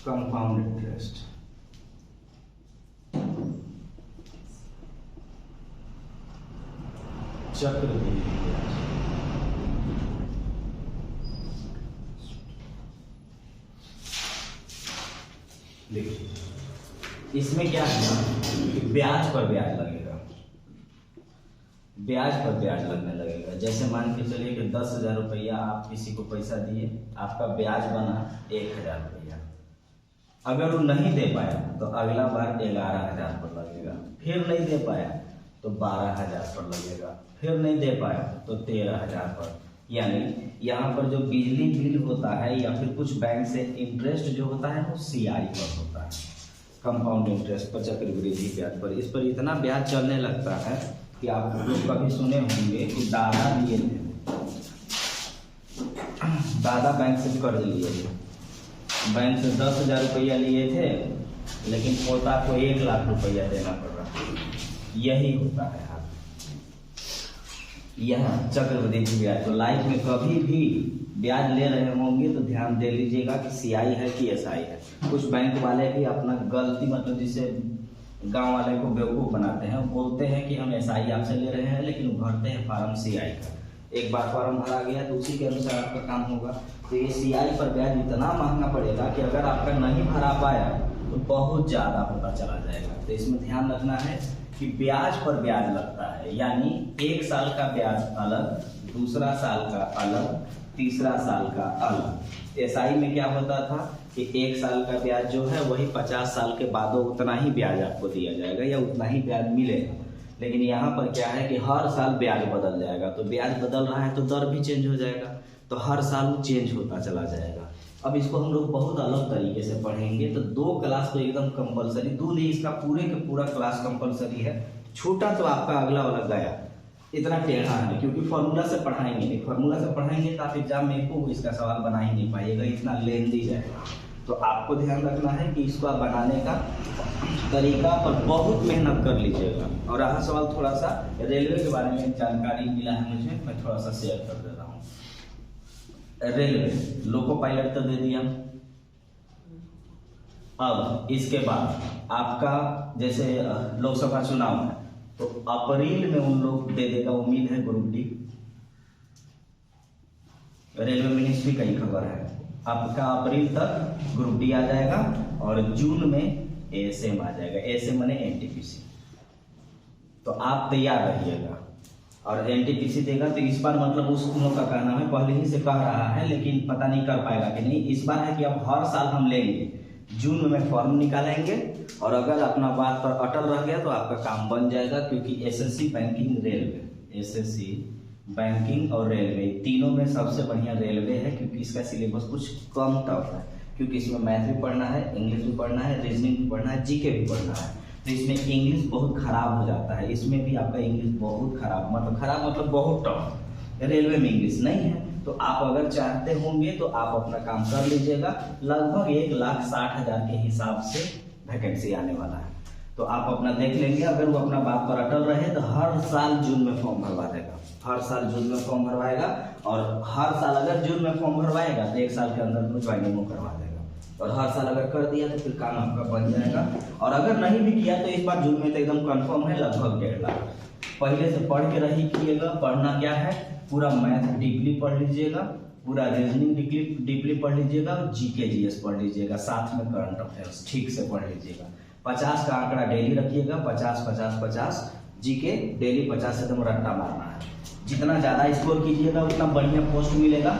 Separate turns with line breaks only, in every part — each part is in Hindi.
Compound interest. चक्रवृद्धि ब्याज। देखिए इसमें क्या है कि ब्याज पर ब्याज लगेगा, ब्याज पर ब्याज लगने लगेगा। जैसे मान के चलिए कि 10,000 रुपया आप किसी को पैसा दिए, आपका ब्याज बना 1,000 रुपया। अगर वो नहीं दे पाया तो अगला बार 11,000 पर लगेगा, फिर नहीं दे पाया तो 12,000 पर लगेगा, फिर नहीं दे पाया तो 13,000 पर। यानी यहाँ पर जो बिजली बिल होता है या फिर कुछ बैंक से इंटरेस्ट जो होता है वो CI पर होता है, कंपाउंड इंटरेस्ट पर, चक्रवृद्धि ब्याज पर। इस पर इतना ब्याज चलने लगता है कि आप लोग कभी सुने होंगे कि दादा लिए थे, दादा बैंक से कर्ज लिए थे, बैंक से 10,000 रुपया लिए थे, लेकिन पोता को 1,00,000 रुपया देना पड़ रहा। यही होता है आप यह चक्रवृद्धि ब्याज। तो लाइफ में कभी भी ब्याज ले रहे होंगे तो ध्यान दे लीजिएगा कि CI है कि SI है। कुछ बैंक वाले भी अपना गलती, मतलब जिसे गांव वाले को बेवकूफ़ बनाते हैं, बोलते हैं कि हम SI आपसे ले रहे हैं, लेकिन भरते हैं फार्म CI का। एक बार फार्म भरा गया तो उसी के अनुसार आपका काम होगा। तो ये CI पर ब्याज इतना महंगा पड़ेगा कि अगर आपका नहीं भरा पाया तो बहुत ज़्यादा होता चला जाएगा। तो इसमें ध्यान रखना है कि ब्याज पर ब्याज लगता है, यानी 1 साल का ब्याज अलग, दूसरा साल का अलग, तीसरा साल का अलग। SI में क्या होता था कि 1 साल का ब्याज जो है वही 50 साल के बाद उतना ही ब्याज आपको दिया जाएगा या उतना ही ब्याज मिलेगा। लेकिन यहाँ पर क्या है कि हर साल ब्याज बदल जाएगा। तो ब्याज बदल रहा है तो दर भी चेंज हो जाएगा, तो हर साल वो चेंज होता चला जाएगा। अब इसको हम लोग बहुत अलग तरीके से पढ़ेंगे। तो 2 क्लास तो एकदम कंपलसरी, 2 नहीं, इसका पूरे के पूरा क्लास कंपलसरी है। छूटा तो आपका अगला वाला गया, इतना टेढ़ा है, क्योंकि फॉर्मूला से पढ़ाएंगे नहीं। फॉर्मूला से पढ़ाएंगे तो आप एग्जाम में को इसका सवाल बना ही नहीं पाइएगा, इतना लेंदी जाएगा। तो आपको ध्यान रखना है कि इसको आप बनाने का तरीका पर बहुत मेहनत कर लीजिएगा। और रहा सवाल थोड़ा सा रेलवे के बारे में जानकारी मिला है मुझे, मैं थोड़ा सा शेयर कर दे रहा हूँ। रेलवे लोको पायलट तो दे दिया। अब इसके बाद आपका जैसे लोकसभा चुनाव है तो अप्रैल में उन लोग दे देगा, उम्मीद है, ग्रुप डी। रेलवे मिनिस्ट्री का ही खबर है, आपका अप्रैल तक ग्रुप डी आ जाएगा और जून में ASM आ जाएगा। ASM माने NTPC। तो आप तैयार रहिएगा। और NTPC देगा तो इस बार, मतलब उस लोग का कहना है, पहले ही से कह रहा है लेकिन पता नहीं कर पाएगा कि नहीं। इस बार है कि अब हर साल हम लेंगे, जून में फॉर्म निकालेंगे, और अगर अपना बात पर अटल रह गया तो आपका काम बन जाएगा। क्योंकि SSC banking railway, SSC banking और रेलवे तीनों में सबसे बढ़िया रेलवे है, क्योंकि इसका सिलेबस कुछ कम टफ है। क्योंकि इसमें मैथ भी पढ़ना है, इंग्लिश भी पढ़ना है, रीजनिंग भी पढ़ना है, GK भी पढ़ना है। तो इसमें इंग्लिश बहुत खराब हो जाता है, इसमें भी आपका इंग्लिश बहुत खराब, मतलब बहुत टफ। रेलवे में इंग्लिश नहीं है। तो आप अगर चाहते होंगे तो आप अपना काम कर लीजिएगा। लगभग 1,60,000 के हिसाब से वैकेंसी आने वाला है। तो आप अपना देख लेंगे। अगर वो अपना बात पर अटल रहे तो हर साल जून में फॉर्म भरवा देगा, हर साल जून में फॉर्म भरवाएगा। और हर साल अगर जून में फॉर्म भरवाएगा तो 1 साल के अंदर में ज्वाइनिंग करवा देगा। और हर साल अगर कर दिया तो फिर काम आपका बन जाएगा। और अगर नहीं भी किया तो इस बार जून में तो एकदम कंफर्म है, लगभग 1.5 लाख। पहले से पढ़ के रही कीजिएगा। पढ़ना क्या है, पूरा मैथ डीपली पढ़ लीजिएगा, पूरा रीजनिंग डीपली पढ़ लीजिएगा, GK GS पढ़ लीजिएगा, साथ में करंट अफेयर्स ठीक से पढ़ लीजिएगा। 50 का आंकड़ा डेली रखिएगा, 50 50 50। GK डेली 50 से एकदम रट्टा मारना है। जितना ज़्यादा स्कोर कीजिएगा उतना बढ़िया पोस्ट मिलेगा।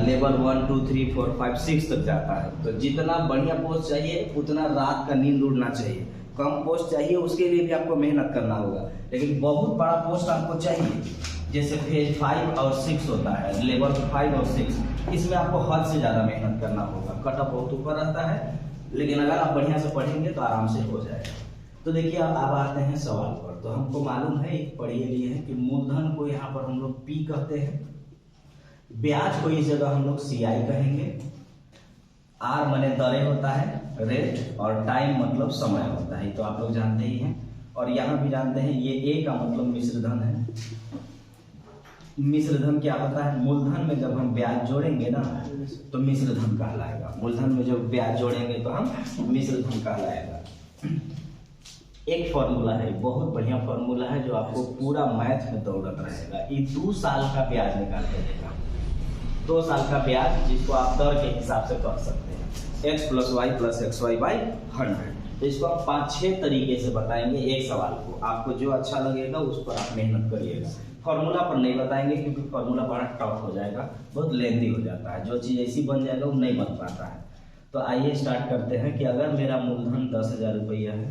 लेवल 1 2 3 4 5 6 तक जाता है। तो जितना बढ़िया पोस्ट चाहिए उतना रात का नींद उड़ना चाहिए। कम पोस्ट चाहिए उसके लिए भी आपको मेहनत करना होगा, लेकिन बहुत बड़ा पोस्ट आपको चाहिए, जैसे फेज 5 और 6 होता है, लेवल 5 और 6, इसमें आपको हद से ज़्यादा मेहनत करना होगा। कट ऑफ बहुत ऊपर रहता है, लेकिन अगर आप बढ़िया से पढ़ेंगे तो आराम से हो जाएगा। तो देखिए अब आते हैं सवाल पर। तो हमको मालूम है, एक पढ़िए लिए हैं कि मूलधन को यहाँ पर हम लोग P कहते हैं, ब्याज को इस जगह हम लोग CI कहेंगे, R माने दरें होता है, रेट, और टाइम मतलब समय होता है, तो आप लोग जानते ही हैं। और यहाँ भी जानते हैं ये A का मतलब मिश्रधन है। मिश्र धन क्या होता है? मूलधन में जब हम ब्याज जोड़ेंगे ना तो मिश्र धन कहलाएगा। मूलधन में जब ब्याज जोड़ेंगे तो हम मिश्र धन कहलाएगा। एक फॉर्मूला है, बहुत बढ़िया फॉर्मूला है जो आपको पूरा मैथ में दौड़त रहेगा। ये 2 साल का ब्याज निकाल के देगा। 2 साल का ब्याज जिसको आप दर के हिसाब से कर सकते हैं, x + y + xy / 100। तो इसको आप 5-6 तरीके से बताएंगे एक सवाल को। आपको जो अच्छा लगेगा उस पर आप मेहनत करिएगा। फॉर्मूला पर नहीं बताएंगे क्योंकि फॉर्मूला बड़ा टफ हो जाएगा, बहुत लेंथी हो जाता है। जो चीज़ ऐसी बन जाएगा वो नहीं बन पाता है। तो आइए स्टार्ट करते हैं कि अगर मेरा मूलधन 10,000 रुपया है,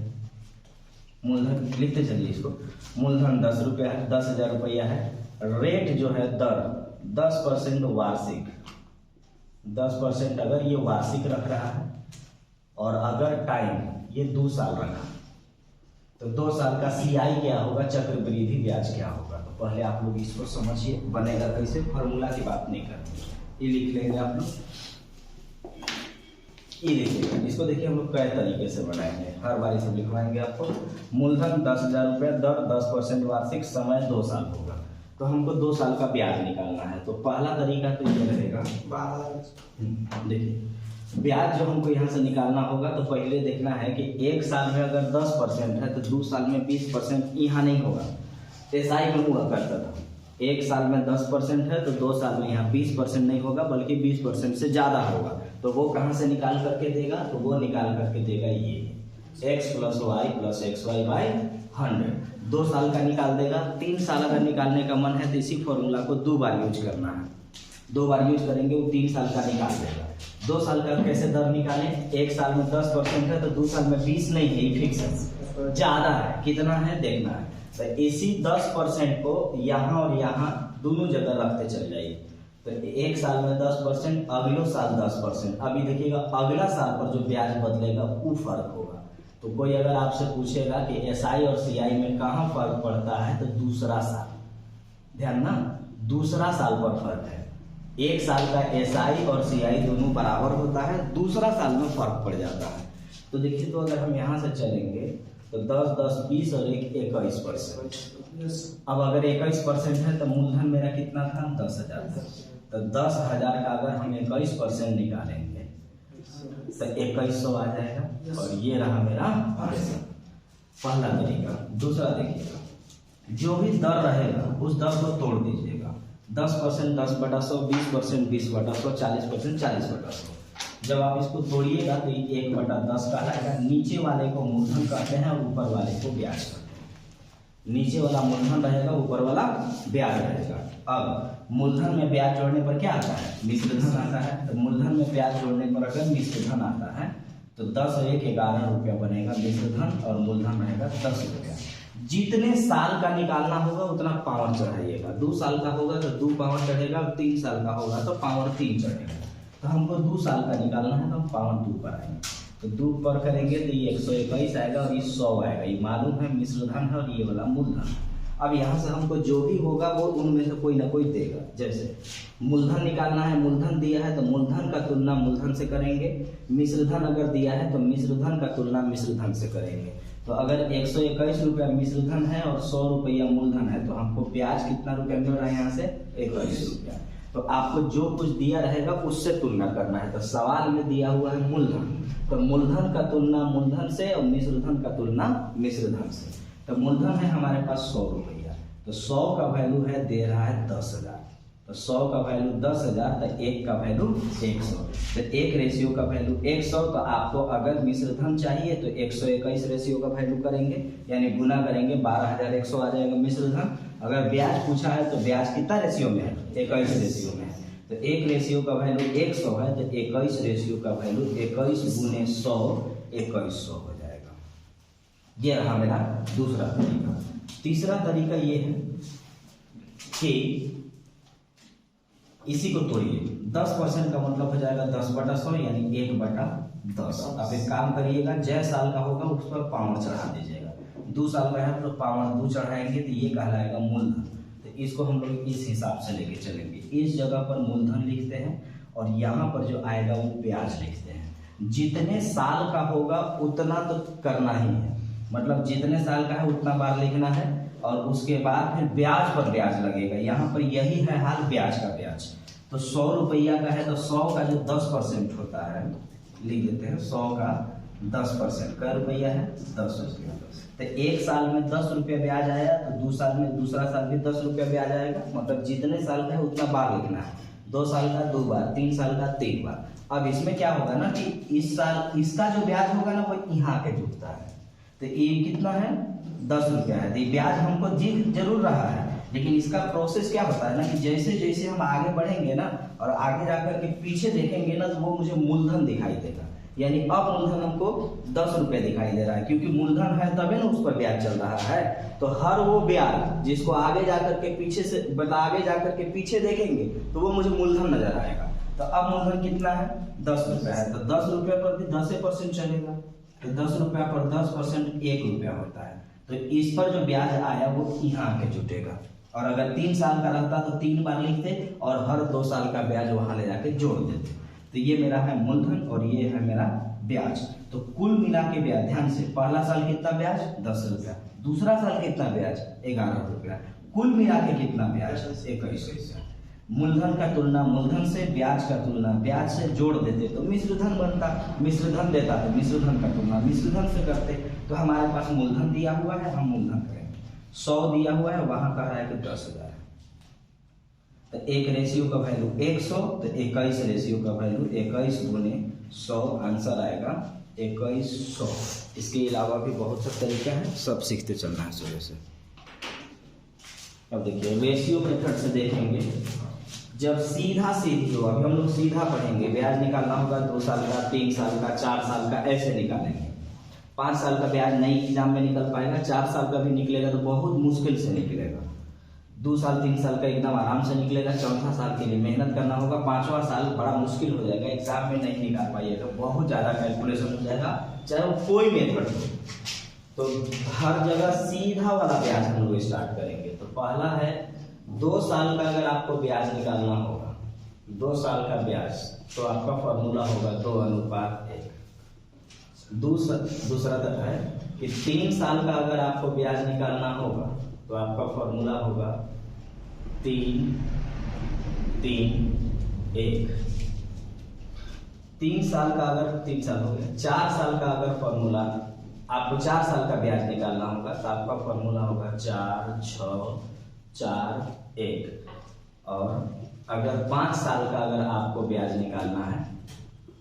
मूलधन लिखते चलिए इसको, मूलधन 10 रुपया है, 10,000 रुपया है। रेट जो है दर 10% वार्षिक, 10% अगर ये वार्षिक रख रहा है और अगर टाइम ये 2 साल रखा तो 2 साल का CI क्या होगा, चक्रवृद्धि ब्याज क्या होगा। तो पहले आप लोग इसको समझिए, बनेगा कैसे, फॉर्मूला की बात नहीं करते। ये लिख लेंगे आप लोग, ये लिखिएगा। इसको देखिए हम लोग कई तरीके से बनाएंगे, हर बार से लिखवाएंगे आपको। मूलधन 10,000 रुपया, दर 10% वार्षिक, समय 2 साल होगा। तो हमको 2 साल का ब्याज निकालना है। तो पहला तरीका तो ये रहेगा, देखिए ब्याज जो हमको यहाँ से निकालना होगा तो पहले देखना है कि 1 साल में अगर 10% है तो 2 साल में 20% यहाँ नहीं होगा। SI में हुआ करता था, 1 साल में 10% है तो 2 साल में यहाँ 20% नहीं होगा बल्कि 20% से ज़्यादा होगा। तो वो कहाँ से निकाल करके देगा? तो वो निकाल करके देगा ये x + y + xy / 100। 2 साल का निकाल देगा। 3 साल अगर निकालने का मन है तो इसी फॉर्मूला को 2 बार यूज करना है। 2 बार यूज करेंगे वो 3 साल का निकाल देगा। 2 साल का कैसे दर निकालें? 1 साल में 10% है तो 2 साल में 20 नहीं है, ये फिक्स है, ज़्यादा है, कितना है देखना है। तो इसी 10% को यहाँ और यहाँ दोनों जगह रखते चल जाइए। तो 1 साल में 10%, अगले साल 10%। अभी देखिएगा अगला साल पर जो ब्याज बदलेगा वो फर्क होगा। तो कोई अगर आपसे पूछेगा कि SI और CI में कहाँ फर्क पड़ता है तो दूसरा साल, ध्यान ना, दूसरा साल पर फर्क है। 1 साल का SI और CI दोनों बराबर होता है, दूसरा साल में फर्क पड़ जाता है। तो देखिए, तो अगर हम यहाँ से चलेंगे तो 10, 10, 20 और 21%। अब अगर 21% है तो मूलधन मेरा कितना था? 10,000 था। तो 10,000 का अगर हम 21% निकालेंगे तो 2100 आ जाएगा और ये रहा मेरा पहला तरीका। दूसरा देखिएगा, जो भी दर रहेगा उस दर को तोड़ दीजिएगा। 10% 10/100, 20% 20/100, 40% 40/100। जब आप इसको तोड़िएगा तो ये 1/10 कहलाएगा। नीचे वाले को मूलधन कहते हैं और ऊपर वाले को ब्याज कहते हैं। नीचे वाला मूलधन रहेगा, ऊपर वाला ब्याज रहेगा। अब मूलधन में ब्याज जोड़ने पर क्या आता है? मिश्र धन आता है। तो मूलधन में ब्याज जोड़ने पर अगर मिश्र धन आता है तो 10 और 1 11 रुपया बनेगा मिश्र धन और मूलधन रहेगा 10 रुपया। जितने साल का निकालना होगा उतना पावर चढ़ाइएगा। 2 साल का होगा तो 2 पावर चढ़ेगा, 3 साल का होगा तो पावर 3 चढ़ेगा। तो हमको 2 साल का निकालना है तो हम पावर 2 पर आएंगे। तो 2 पर करेंगे तो ये 121 आएगा और ये 100 आएगा। ये मालूम है मिश्र धन है और ये वाला मूलधन। अब यहाँ से हमको जो भी होगा वो उनमें से कोई ना कोई देगा। जैसे मूलधन निकालना है, मूलधन दिया है तो मूलधन का तुलना मूलधन से करेंगे। मिश्र धन अगर दिया है तो मिश्र धन का तुलना मिश्र धन से करेंगे। तो अगर 121 रुपया मिश्र धन है और 100 रुपया मूलधन है तो हमको ब्याज कितना रुपया मिल रहा है? यहाँ से 21 रुपया। तो आपको जो कुछ दिया रहेगा उससे तुलना करना है। तो सवाल में दिया हुआ है मूलधन, तो मूलधन का तुलना मूलधन से और मिश्र धन का तुलना मिश्र धन से। तो मूलधन है हमारे पास 100 रुपया, तो 100 का वैल्यू है दे रहा है 10,000। तो 100 का वैल्यू 10,000 तो 1 का वैल्यू 100। तो 1 रेशियो का वैल्यू 100। तो आपको अगर मिश्र धन चाहिए तो 121 रेशियो का वैल्यू करेंगे, यानी गुना करेंगे, 12,100 आ जाएगा मिश्र धन। अगर ब्याज पूछा है तो ब्याज कितना रेशियो में है? 21 रेशियो में है। तो 1 रेशियो का वैल्यू 100 है तो 21 रेशियो का वैल्यू 21 × 100 2100 हो जाएगा। ये रहा मेरा दूसरा तरीका। तीसरा तरीका ये है कि इसी को तोड़िए। 10% का मतलब हो जाएगा 10/100 यानी 1/10। अब एक काम करिएगा, जय साल का होगा उस पर पावर चढ़ा दीजिएगा। 2 साल का है तो पावर 2 चढ़ाएंगे तो ये कहलाएगा मूलधन। तो इसको हम लोग इस हिसाब से लेके चलेंगे। इस जगह पर मूलधन लिखते हैं और यहाँ पर जो आएगा वो ब्याज लिखते हैं। जितने साल का होगा उतना तो करना ही है, मतलब जितने साल का है उतना बार लिखना है। और उसके बाद फिर ब्याज पर ब्याज लगेगा। यहाँ पर यही है हाल ब्याज का ब्याज। तो 100 रुपया का है तो 100 का जो 10% होता है, लिख देते हैं 100 का 10%, क्या रुपया है 10 रुपया। तो एक साल में 10 रुपया ब्याज आया तो दूसरा साल भी 10 रुपया ब्याज आएगा। मतलब जितने साल का है उतना बार लिखना है। 2 साल का 2 बार, 3 साल का 3 बार। अब इसमें क्या होगा ना कि इस साल इसका जो ब्याज होगा ना वो यहाँ के जुटता है। तो ये कितना है 10 रुपया है। तो ये ब्याज हमको दिख जरूर रहा है, लेकिन इसका प्रोसेस क्या होता है ना कि जैसे जैसे हम आगे बढ़ेंगे ना और आगे जाकर के पीछे देखेंगे ना तो वो मुझे मूलधन दिखाई देगा। यानी अब मूलधन हमको 10 रुपया दिखाई दे रहा है, क्योंकि मूलधन है तभी ना उस पर ब्याज चल रहा है। तो हर वो ब्याज जिसको आगे जाकर के पीछे देखेंगे तो वो मुझे मूलधन नजर आएगा। तो अब मूलधन कितना है 10 रुपया है। तो 10 रुपया पर भी 10% चलेगा। तो 10 रुपया पर 10% 1 रुपया होता है। तो इस पर जो ब्याज आया वो यहाँ के जुटेगा। और अगर 3 साल का रहता तो 3 बार लिखते और हर 2 साल का ब्याज वहां ले जाके जोड़ देते। तो ये मेरा है मूलधन और ये है मेरा ब्याज। तो कुल मिला के ब्याज, ध्यान से, पहला साल कितना ब्याज 10 रुपया, दूसरा साल कितना ब्याज 11 रुपया, कुल मिला के कितना ब्याज 21 रुपया। मूलधन का तुलना मूलधन से, ब्याज का तुलना ब्याज से जोड़ देते तो मिश्रधन बनता, मिश्रधन देता तो मिश्रधन का तुलना मिश्रधन से करते। तो हमारे पास मूलधन दिया हुआ है, हम मूलधन करेंगे। 100 दिया हुआ है, वहां कह रहा है कि 10,000 है। तो एक रेशियो का वैल्यू 100, तो 21 रेशियो का वैल्यू 21 गुने 100, आंसर आएगा 2100। इसके अलावा भी बहुत सा तरीका है, सब सीखते चलना है सुबह से। अब देखिए रेशियो मेथड से देखेंगे, जब सीधा सीधी हो, अभी हम लोग सीधा पढ़ेंगे, ब्याज निकालना होगा 2 साल का, 3 साल का, 4 साल का, ऐसे निकालेंगे। 5 साल का ब्याज नहीं एग्जाम में निकल पाएगा, 4 साल का भी निकलेगा तो बहुत मुश्किल से निकलेगा। 2 साल 3 साल का एकदम आराम से निकलेगा। चौथा साल के लिए मेहनत करना होगा। 5वां साल बड़ा मुश्किल हो जाएगा, एग्जाम में नहीं निकाल पाइएगा, बहुत ज़्यादा कैलकुलेशन हो जाएगा, चाहे वो कोई मेथड हो। तो हर जगह सीधा वाला ब्याज हम लोग स्टार्ट करेंगे। तो पहला है 2 साल का अगर आपको ब्याज निकालना होगा, 2 साल का ब्याज, तो आपका फॉर्मूला होगा 2:1। दूसरा तक है कि 3 साल का अगर आपको ब्याज निकालना होगा तो आपका फॉर्मूला होगा 3:3:1। 3 साल का अगर 3 साल हो गया, 4 साल का अगर फॉर्मूला आपको 4 साल का ब्याज निकालना होगा तो आपका फॉर्मूला होगा 4:6:4:1। और अगर 5 साल का अगर आपको ब्याज निकालना है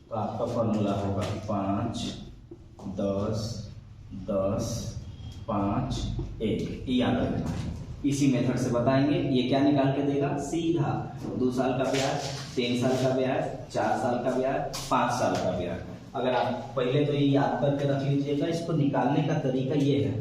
तो आपका फॉर्मूला होगा 5:10:10:5:1। याद रखना है, इसी मेथड से बताएंगे। ये क्या निकाल के देगा, सीधा 2 साल का ब्याज, 3 साल का ब्याज, 4 साल का ब्याज, 5 साल का ब्याज। अगर आप पहले तो ये याद करके रख लीजिएगा। इसको निकालने का तरीका ये है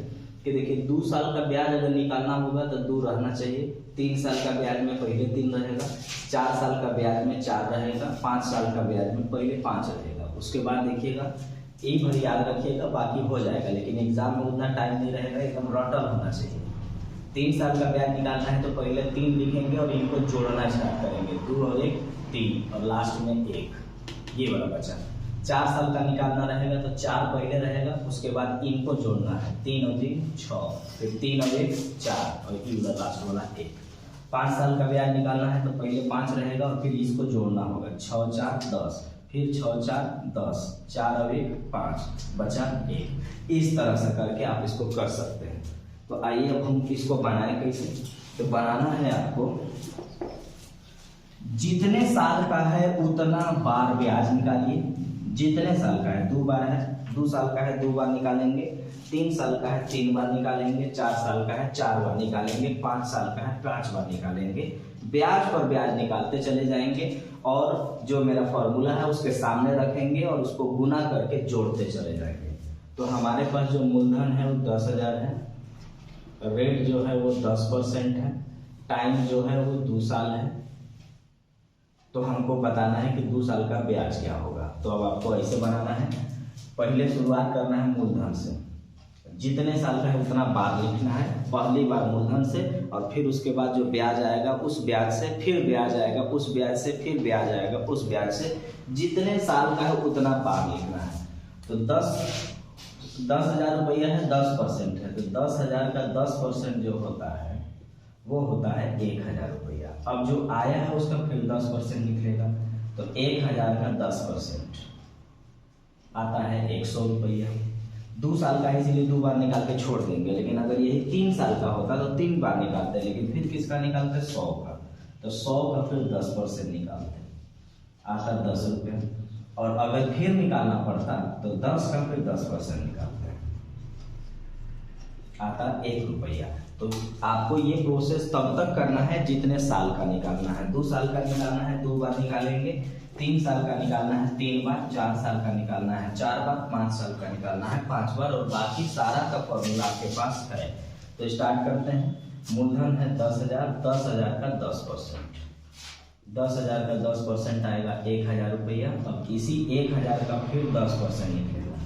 कि देखिए 2 साल का ब्याज अगर निकालना होगा तो 2 रहना चाहिए, 3 साल का ब्याज में पहले 3 रहेगा, 4 साल का ब्याज में 4 रहेगा, 5 साल का ब्याज में पहले 5 रहेगा। उसके बाद देखिएगा यही भर याद रखिएगा, बाकी हो जाएगा। लेकिन एग्जाम में उतना टाइम नहीं रहेगा, एकदम रटल होना चाहिए। 3 साल का ब्याज निकालना है तो पहले 3 लिखेंगे और इनको जोड़ना स्टार्ट करेंगे, 2 और 1 3 और लास्ट में 1, ये वाला बचा। 4 साल का निकालना रहेगा तो 4 पहले रहेगा, उसके बाद इनको जोड़ना है, 3 और 3 6, फिर 3 और 1 4 और इधर लास्ट वाला 1। 5 साल का ब्याज निकालना है तो पहले 5 रहेगा और फिर इसको जोड़ना होगा, 6 4 10, फिर 6 4 10, 4 और 1 5, बचा 1। इस तरह से करके आप इसको कर सकते हैं। तो आइए अब हम इसको बनाएं कैसे। तो बनाना है आपको, जितने साल का है उतना बार ब्याज निकालिए। जितने साल का है 2 बार है, 2 साल का है 2 बार निकालेंगे, 3 साल का है 3 बार निकालेंगे, 4 साल का है 4 बार निकालेंगे, 5 साल का है 5 बार निकालेंगे। ब्याज पर ब्याज निकालते चले जाएंगे और जो मेरा फॉर्मूला है उसके सामने रखेंगे और उसको गुना करके जोड़ते चले जाएंगे। तो हमारे पास जो मूलधन है वो 10,000 है, रेट जो है वो 10% है, टाइम जो है वो 2 साल है। तो हमको बताना है कि 2 साल का ब्याज क्या होगा। तो अब आपको ऐसे बनाना है, पहले शुरुआत करना है मूलधन से, जितने साल का है उतना बार लिखना है, पहली बार मूलधन से, और फिर उसके बाद जो ब्याज आएगा उस ब्याज से, फिर ब्याज आएगा उस ब्याज से, फिर ब्याज आएगा उस ब्याज से, जितने साल का है उतना बार लिखना है। तो 10 10,000 रुपया है, 10% है, तो 10,000 का 10% जो होता है वो होता है 1,000 रुपया। अब जो आया है उसका फिर 10% निकलेगा, तो 1,000 का 10% आता है 100 रुपया। 2 साल का है इसीलिए 2 बार निकाल के छोड़ देंगे, लेकिन अगर यही 3 साल का होता तो 3 बार निकालते, लेकिन फिर किसका निकालते, 100 का, तो 100 का फिर 10% निकालते, आता 10 रुपया। और अगर फिर निकालना पड़ता तो 10 का फिर 10% निकालते, आता 1 रुपया। तो आपको ये प्रोसेस तब तक करना है जितने साल का निकालना है। 2 साल का निकालना है 2 बार निकालेंगे, 3 साल का निकालना है 3 बार, 4 साल का निकालना है 4 बार, 5 साल का निकालना है 5 बार, और बाकी सारा का फॉर्मूला आपके पास है। तो स्टार्ट करते हैं। मूलधन है 10,000, 10,000 का 10%, 10,000 का 10% आएगा 1,000 रुपया। अब इसी 1,000 का फिर 10% निकलेगा,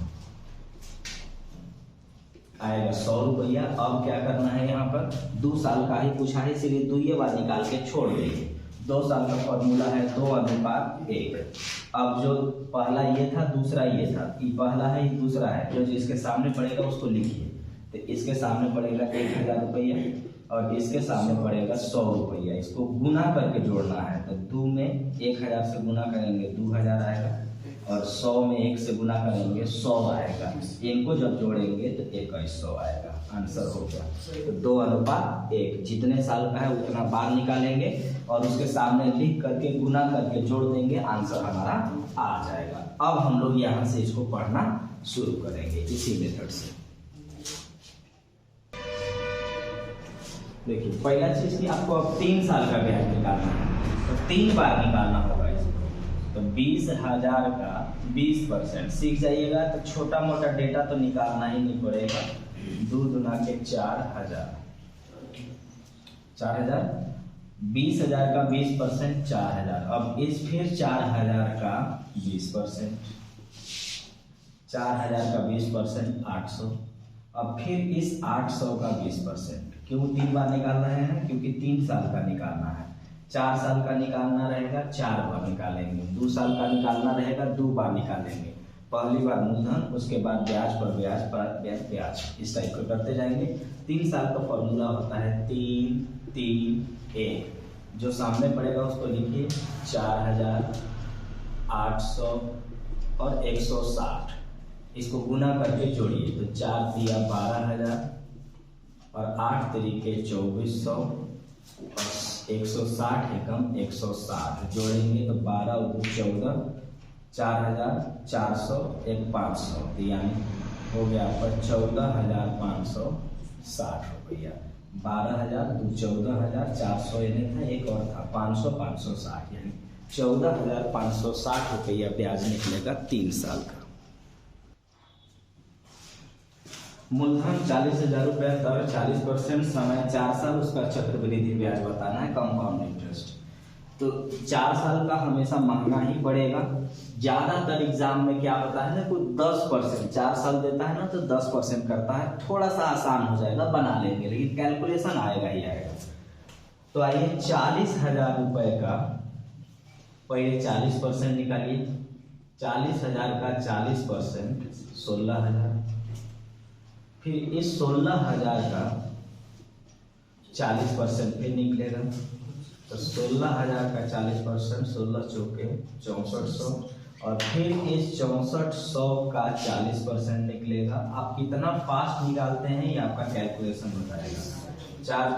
आएगा 100 रुपया। अब क्या करना है, यहाँ पर 2 साल का ही पूछा है इसीलिए 2 बार निकाल के छोड़ देंगे। 2 साल का फॉर्मूला है 2:1। अब जो पहला ये था, दूसरा ये था, ये पहला है ये दूसरा है, जो इसके सामने पड़ेगा उसको लिखिए। तो इसके सामने पड़ेगा 1,000 रुपया और इसके सामने पड़ेगा 100 रुपया। इसको गुना करके जोड़ना है, तो 2 में 1,000 से गुना करेंगे 2,000 आएगा, और 100 में 1 से गुना करेंगे 100 आएगा। इनको जब जोड़ेंगे तो 2100 आएगा। आंसर हो गया। तो 2:1, जितने साल का है उतना बार निकालेंगे और उसके सामने लिख करके गुना करके जोड़ देंगे, आंसर हमारा आ जाएगा। अब हम लोग यहाँ से इसको पढ़ना शुरू करेंगे इसी मेथड से। देखिए, पहला चीज कि आपको अब 3 साल का ब्याज निकालना है, तो 3 बार निकालना होगा इसको। तो 20,000 का 20% सीख जाइएगा, तो छोटा मोटा डेटा तो निकालना ही नहीं पड़ेगा। 2 दूना के 4,000, 4,000, 20,000 का 20% 4,000। अब इस फिर 4,000 का 20%, 4,000 का 20% 800। अब फिर इस 800 का 20%, क्यों 3 बार निकाल रहे हैं, क्योंकि 3 साल का निकालना है। 4 साल का निकालना रहेगा 4 बार निकालेंगे, 2 साल का निकालना रहेगा 2 बार निकालेंगे। पहली बार मूलधन, उसके बाद ब्याज पर ब्याज पर ब्याज, इस टाइप का करते जाएंगे। 3 साल का फॉर्मूला होता है 3, 3, 1। जो सामने पड़ेगा उसको लिखिए, 4,000, 800 और 160। इसको गुना करके जोड़िए, तो 4 दिया 12,000 और 8 तरीके 2400 और 160 है कम 160, जोड़ेंगे तो 12 और 14, 4,400, 1,500, यानी हो गया पर 14,560 रुपया। 12,000, 14,400 यानी था, एक और था 500, 560, यानी 14,560 रुपया ब्याज निकलेगा 3 साल का। मूलधन 40,000 रुपया, दर 40%, समय 4 साल, उसका चक्रवृद्धि ब्याज बताना है, कंपाउंड इंटरेस्ट। तो 4 साल का हमेशा महंगा ही पड़ेगा। ज्यादातर एग्जाम में क्या होता है ना, कोई 10%, 4 साल देता है ना तो 10% करता है, थोड़ा सा आसान हो जाएगा, बना लेंगे, लेकिन कैलकुलेशन आएगा ही आएगा। तो आइए 40,000 रुपए का पहले 40% निकालिए। 40,000 का 40% 16,000, फिर इस 16,000 का 40% फिर निकलेगा, तो 16,000 का 40%, 16 चौके 6400, और फिर इस 6400 का 40% निकलेगा। आप कितना फास्ट निकालते हैं ये आपका कैलकुलेशन बताएगा। 4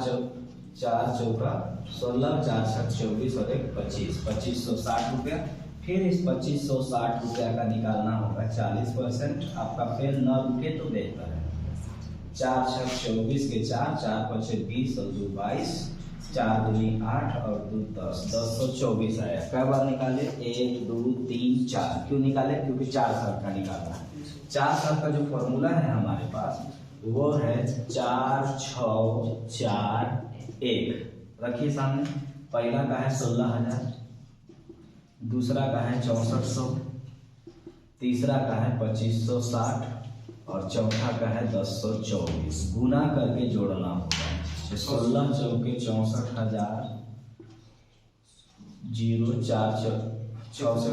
चौका 16, 4 7 24 और 1 25, 2560 रुपया। फिर इस 2560 रुपया का निकालना होगा 40%, आपका फिर न रुके तो बेहतर है। 4 6 24 के 4, 4 5 20 और 2 22, 4 दूनी 8 और 2 10, 1024 आया। कई बार निकाले, 1 2 3 4। क्यों निकाले, क्योंकि 4 साल का निकालना है। 4 साल का जो फॉर्मूला है हमारे पास वो है 4 6 4 1। रखिए सामने, पहला का है 16,000, दूसरा का है 6400, तीसरा का है 2560 और चौथा का है 1024। गुना करके जोड़ना होगा, 16 चौके 64,000, 0 4 6 से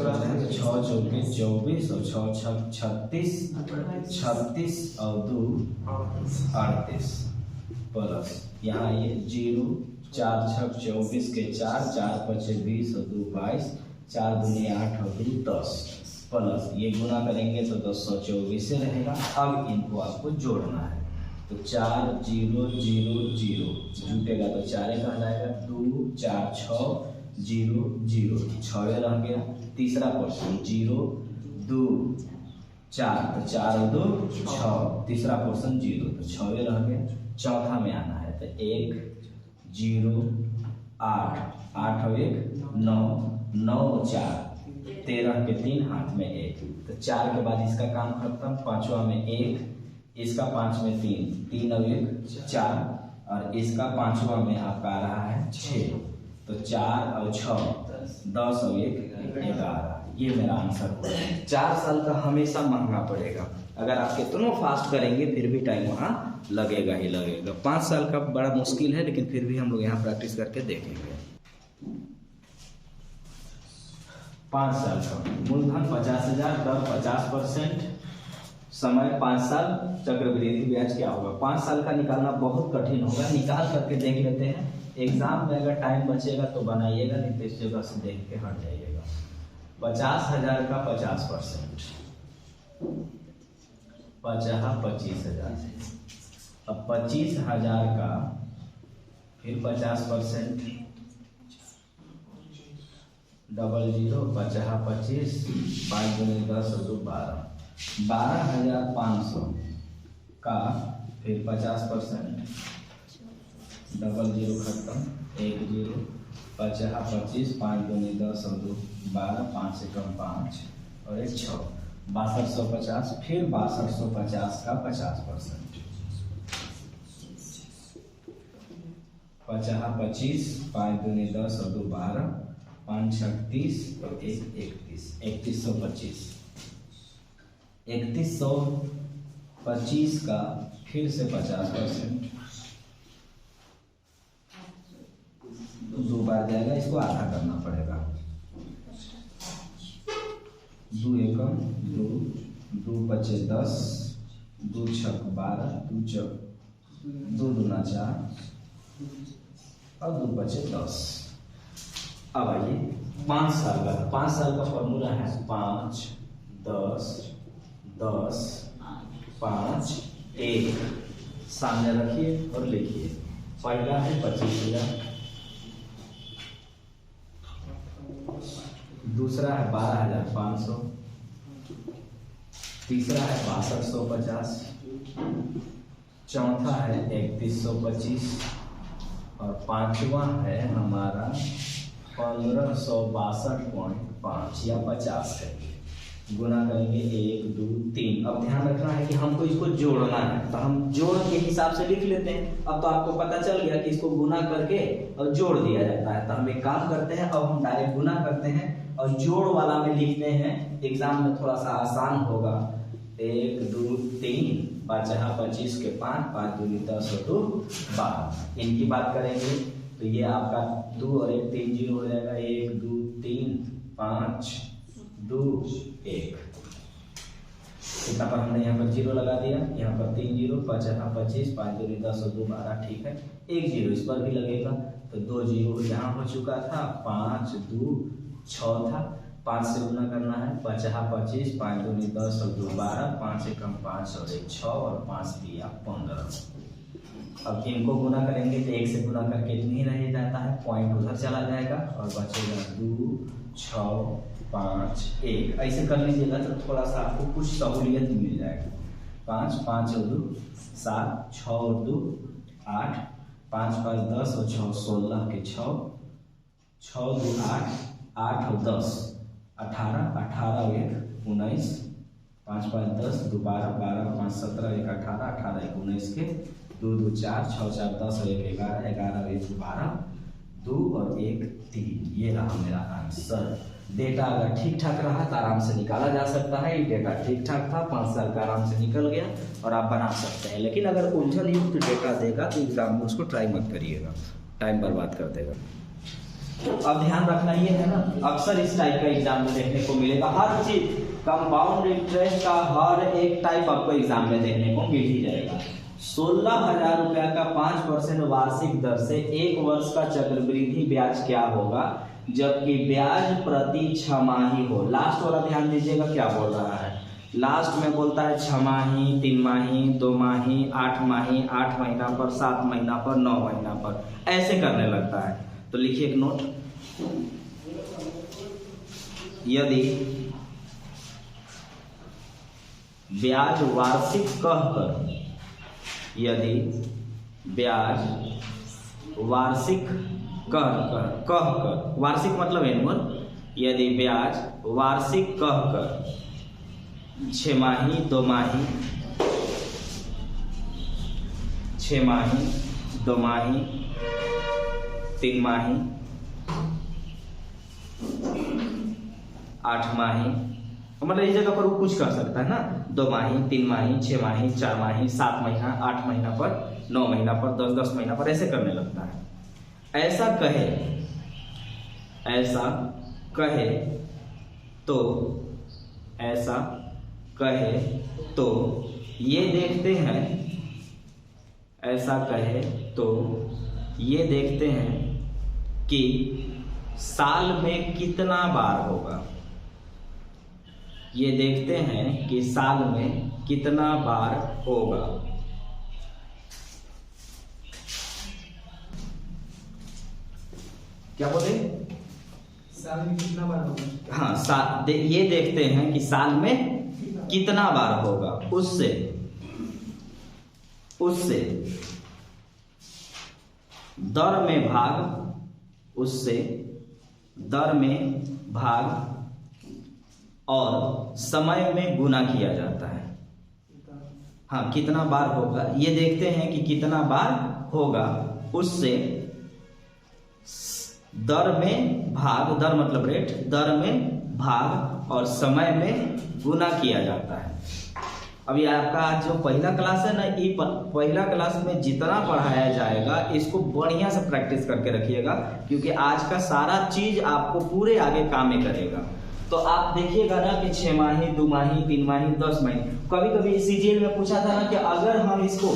6 चौके 24 और 6 छक 36, 36 और 2 38 प्लस यहाँ ये 0 4 छक 24 के 4 4 पचे 20 और 2 22 4 दूनी 8 और 2 10 प्लस ये गुना करेंगे तो 1024 से रहेगा। अब इनको आपको जोड़ना है तो 4 0 0 0 जुटेगा तो 4 कहलाएगा 2 4 6 0 0 6 रह गया। तीसरा पोर्शन 0 2 4 तो 4 और 2 6 तीसरा पोर्शन 0 तो 6 रह गया। चौथा में आना है तो 1 0 8 8 और 1 9 9 4 13 के 3 हाथ में 1 तो 4 के बाद इसका काम खत्म। पांचवा में 1 इसका 5 में 3 3 और 1 4 और इसका पांचवा में आपका आ रहा है 6 तो 4 और 6 10 और 1 11। ये मेरा आंसर होगा। 4 साल का हमेशा महंगा पड़ेगा। अगर आप कितना फास्ट करेंगे फिर भी टाइम वहाँ लगेगा ही लगेगा। 5 साल का बड़ा मुश्किल है लेकिन फिर भी हम लोग यहाँ प्रैक्टिस करके देखेंगे। 5 साल का मूलधन 50,000, दर 50%, समय 5 साल, चक्रवृद्धि ब्याज क्या होगा। 5 साल का निकालना बहुत कठिन होगा, निकाल करके देख लेते हैं। एग्जाम में अगर टाइम बचेगा तो बनाइएगा, नहीं तो इस जगह से देख के हट जाइएगा। 50,000 का 50%, 25,000। अब 25,000 का फिर 50%, 00 50 25 5 दूनी 10 और 2 12 12,500 का फिर 50%, 00 खत्म 10 50 25 5 दूनी 10 और 2 12 5 से कम 5 और 1 6 6250 फिर 6250 का 50%, 50 25 5 दूनी 10 और 2 12 5 36 और 1 31 3125 3125 का फिर से 50%, 2 बार जाएगा, इसको आधा करना पड़ेगा। 2 एकम 2 2 पचे 10 2 छक 12 2 चक 2 दूना 4 और 2 बचे 10। अब आइए 5 साल का। 5 साल का फॉर्मूला है 5 10 10 5 1। सामने रखिए और लिखिए। पहला है 25,000, दूसरा है 12,500, तीसरा है 6250, चौथा है 3125 और पांचवा है हमारा 1562.5 या 50 है। गुना करेंगे 1 2 3। अब ध्यान रखना है कि हमको इसको जोड़ना है तो हम जोड़ के हिसाब से लिख लेते हैं। अब तो आपको पता चल गया कि इसको गुना करके और जोड़ दिया जाता है। तो हम एक काम करते हैं, अब हम डायरेक्ट गुना करते हैं और जोड़ वाला में लिखते हैं। एग्जाम में थोड़ा सा आसान होगा। 1 2 3 5 25 के 5 5 दूनी 10 और 2 12। इनकी बात करेंगे तो ये आपका 2 और 1 3 0 हो जाएगा। 1 2 3 5 2 1। इतना पर हमने यहाँ पर 0 लगा दिया, यहाँ पर 3 0 5 25 5 दूनी 10 और 2 12। ठीक है, 1 0 इस पर भी लगेगा तो 2 0 यहाँ हो चुका था। 5 2 6 था, 5 से गुना करना है। 50 25 5 दूनी 10 और 2 12 5 से कम 5 और 1 6 और 5 दिया 15। अब इनको गुना करेंगे तो 1 से गुना करके इतनी रह जाता है, पॉइंट उधर चला जाएगा और बचेगा 2 6 5 1। ऐसे कर लीजिएगा तो थोड़ा सा आपको कुछ सहूलियत मिल जाएगा। 5 5 और 2 7 6 और 2 8 5 5 10 और 6 16 के 6 6 2 8 8 और 10 18 18 और 1 19 5 5 10 2 12 12 5 17 1 18 18 1 19 के 2 2 4 6 4 10 और 1 11 11 और 1 12 2 और 1 3। ये रहा मेरा आंसर। डेटा अगर ठीक ठाक रहा तो आराम से निकाला जा सकता है। ये डेटा ठीक ठाक था, 5 साल का आराम से निकल गया और आप बना सकते हैं। लेकिन अगर उलझन युक्त डेटा देगा तो एग्जाम में उसको ट्राई मत करिएगा, टाइम बर्बाद कर देगा। अब ध्यान रखना ये है ना, अक्सर इस टाइप का एग्जाम में देखने को मिलेगा, हर चीज कंपाउंड इंटरेस्ट का हर एक टाइप आपको एग्जाम में देखने को मिल ही जाएगा। 16,000 रुपया का 5% वार्षिक दर से 1 वर्ष का चक्रवृद्धि ब्याज क्या होगा जबकि ब्याज प्रति छमाही हो। लास्ट वाला ध्यान दीजिएगा क्या बोल रहा है, लास्ट में बोलता है छमाही, 3 माही, 2 माही, 8 माही, 8 महीना पर, 7 महीना पर, 9 महीना पर, ऐसे करने लगता है। तो लिखिए एक नोट, यदि ब्याज वार्षिक कहकर, यदि ब्याज वार्षिक कहकर, वार्षिक मतलब एनुअल, यदि ब्याज वार्षिक कहकर 6 माही, 2 माही, 6 माही, 2 माही, 3 माही, 8 माही, मतलब इस जगह पर वो कुछ कर सकता है ना, 2 माही, 3 माही, 6 माही, 4 माही, 7 महीना, 8 महीना पर, 9 महीना पर, 10 महीना पर, ऐसे करने लगता है। ऐसा कहे तो, ऐसा कहे तो ये देखते हैं, ऐसा कहे तो ये देखते हैं कि साल में कितना बार होगा, ये देखते हैं कि साल में कितना बार होगा। क्या बोले,
साल में कितना बार होगा?
हाँ, ये देखते हैं कि साल में कितना बार होगा, उससे दर में भाग, उससे दर में भाग और समय में गुना किया जाता है। हाँ, कितना बार होगा, ये देखते हैं कि कितना बार होगा, उससे दर में भाग, दर मतलब रेट, दर में भाग और समय में गुना किया जाता है। अभी आपका जो पहला क्लास है ना, ये पहला क्लास में जितना पढ़ाया जाएगा इसको बढ़िया से प्रैक्टिस करके रखिएगा, क्योंकि आज का सारा चीज आपको पूरे आगे काम में करेगा। तो आप देखिएगा ना कि 6 माही, 2 माही, 3 माही, 10 महीने, कभी कभी सीजीएल में पूछा था ना कि अगर हम इसको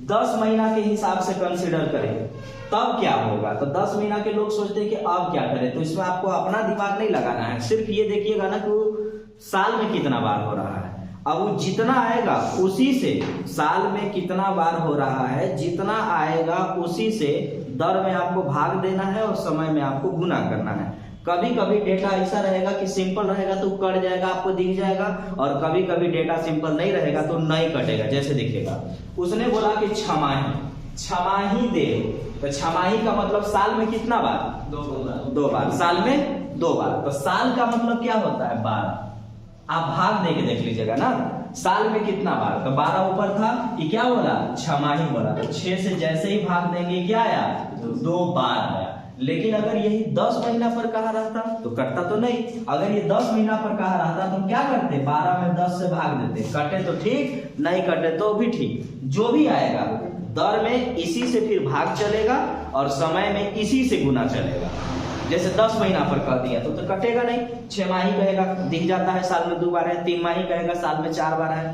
10 महीना के हिसाब से कंसिडर करें तब क्या होगा, तो 10 महीना के लोग सोचते हैं कि अब क्या करें। तो इसमें आपको अपना दिमाग नहीं लगाना है, सिर्फ ये देखिएगा ना कि वो साल में कितना बार हो रहा है। अब वो जितना आएगा उसी से, साल में कितना बार हो रहा है, जितना आएगा उसी से दर में आपको भाग देना है और समय में आपको गुना करना है। कभी कभी डेटा ऐसा रहेगा कि सिंपल रहेगा तो कट जाएगा, आपको दिख जाएगा, और कभी कभी डेटा सिंपल नहीं रहेगा तो नहीं कटेगा। जैसे देखिएगा, उसने बोला कि छमाही दे, तो छमाही का मतलब साल में कितना बार, 2 बार, साल में 2 बार। तो साल का मतलब क्या होता है, 12। आप भाग दे के देख लीजिएगा ना, साल में कितना बार, तो 12 ऊपर था, ये क्या बोला, छमाही बोला, तो 6 से जैसे ही भाग देंगे क्या आया, 2 बार आया। लेकिन अगर यही 10 महीना पर कहा रहता तो कटता तो नहीं, अगर ये 10 महीना पर कहा रहता तो क्या करते, 12 में 10 से भाग देते, कटे तो ठीक, नहीं कटे तो भी ठीक, जो भी आएगा दर में इसी से फिर भाग चलेगा और समय में इसी से गुना चलेगा। जैसे 10 महीना पर कह दिया तो कटेगा नहीं, 6 माही कहेगा दिख जाता है साल में 2 बार है, 3 माही कहेगा साल में 4 बार है,